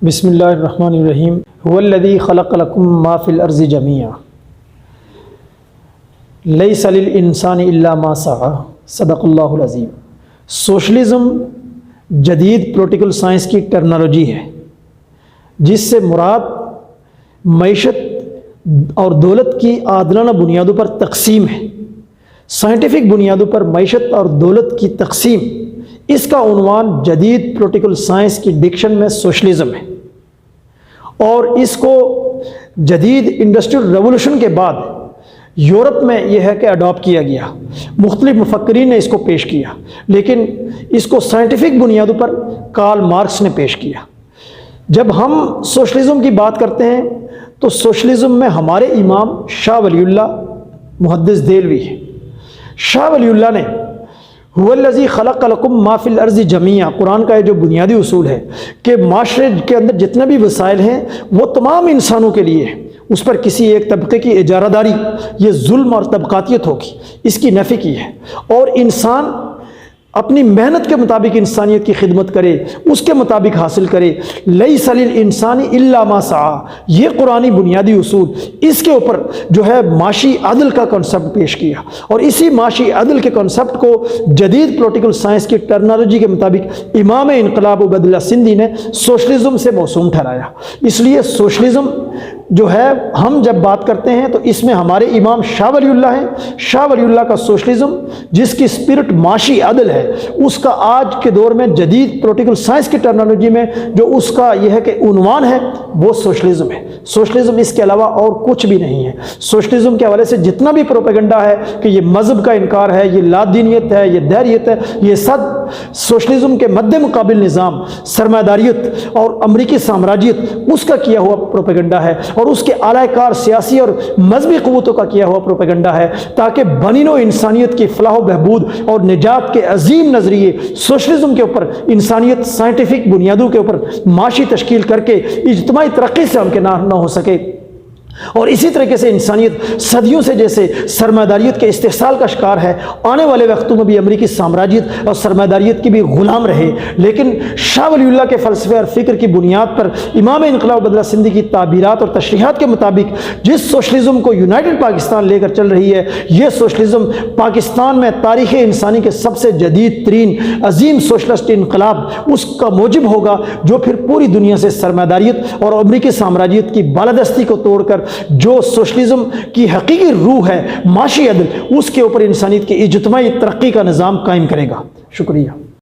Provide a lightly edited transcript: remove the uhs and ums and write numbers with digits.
بسم اللہ الرحمن الرحیم هو الذی خلق لکم ما فی الارض جمیعا لیس للانسان الا ما سعی صدق اللہ العظیم۔ سوشلزم جدید پولیٹیکل سائنس کی ٹرمنالوجی ہے جس سے مراد معیشت اور دولت کی عادلانہ بنیادوں پر تقسیم ہے۔ سائنٹیفک بنیادوں پر معیشت اور دولت کی تقسیم، اس کا عنوان جدید پولیٹیکل سائنس کی ڈکشن میں سوشلزم ہے، اور اس کو جدید انڈسٹریل ریولوشن کے بعد یورپ میں یہ ہے کہ اڈاپٹ کیا گیا۔ مختلف مفکرین نے اس کو پیش کیا، لیکن اس کو سائنٹیفک بنیادوں پر کارل مارکس نے پیش کیا۔ جب ہم سوشلزم کی بات کرتے ہیں تو سوشلزم میں ہمارے امام شاہ ولی اللہ محدث دہلوی ہے۔ شاہ ولی اللہ نے هو الذی خلق لکم ما فی الارض جمیعا، قرآن کا یہ جو بنیادی اصول ہے کہ معاشرے کے اندر جتنے بھی وسائل ہیں وہ تمام انسانوں کے لیے ہے، اس پر کسی ایک طبقے کی اجارہ داری، یہ ظلم اور طبقاتیت ہوگی، اس کی نفی کی ہے، اور انسان اپنی محنت کے مطابق انسانیت کی خدمت کرے، اس کے مطابق حاصل کرے۔ لیس للانسان الا ما سعی، یہ قرآنی بنیادی اصول، اس کے اوپر جو ہے معاشی عدل کا کنسپٹ پیش کیا، اور اسی معاشی عدل کے کنسپٹ کو جدید پولیٹیکل سائنس کی ٹرمنالوجی کے مطابق امام انقلاب عبید اللہ سندھی نے سوشلزم سے موسوم ٹھہرایا۔ اس لیے سوشلزم جو ہے ہم جب بات کرتے ہیں تو اس میں ہمارے امام شاہ ولی اللہ ہیں۔ شاہ ولی اللہ کا سوشلزم جس کی اسپرٹ معاشی عدل ہے، اس کا آج کے دور میں جدید پولیٹیکل سائنس کی ٹرمنالوجی میں جو اس کا یہ ہے کہ عنوان ہے وہ سوشلزم ہے۔ سوشلزم اس کے علاوہ اور کچھ بھی نہیں ہے۔ سوشلزم کے حوالے سے جتنا بھی پروپیگنڈا ہے کہ یہ مذہب کا انکار ہے، یہ لا دینیت ہے، یہ دہریت ہے، یہ سب سوشلزم کے مد مقابل نظام سرمایہ داریت اور امریکی سامراجیت اس کا کیا ہوا پروپیگنڈا ہے، اور اس کے اعلی کار سیاسی اور مذہبی قوتوں کا کیا ہوا پروپیگنڈا ہے، تاکہ بنی نوع انسانیت کی فلاح و بہبود اور نجات کے عظیم نظریے سوشلزم کے اوپر، انسانیت سائنٹیفک بنیادوں کے اوپر معاشی تشکیل کر کے اجتماعی ترقی سے ہمکنار نہ ہو سکے، اور اسی طریقے سے انسانیت صدیوں سے جیسے سرمایہ داریت کے استحصال کا شکار ہے، آنے والے وقتوں میں بھی امریکی سامراجیت اور سرمایہ داریت کی بھی غلام رہے۔ لیکن شاہ ولی اللہ کے فلسفے اور فکر کی بنیاد پر امام انقلاب عبید اللہ سندھی کی تعبیرات اور تشریحات کے مطابق جس سوشلزم کو یونائٹڈ پاکستان لے کر چل رہی ہے، یہ سوشلزم پاکستان میں تاریخ انسانی کے سب سے جدید ترین عظیم سوشلسٹ انقلاب اس کا موجب ہوگا، جو پھر پوری دنیا سے سرمایہ داریت اور امریکی سامراجیت کی بالادستی کو توڑ کر جو سوشلزم کی حقیقی روح ہے معاشی عدل، اس کے اوپر انسانیت کی اجتماعی ترقی کا نظام قائم کرے گا۔ شکریہ۔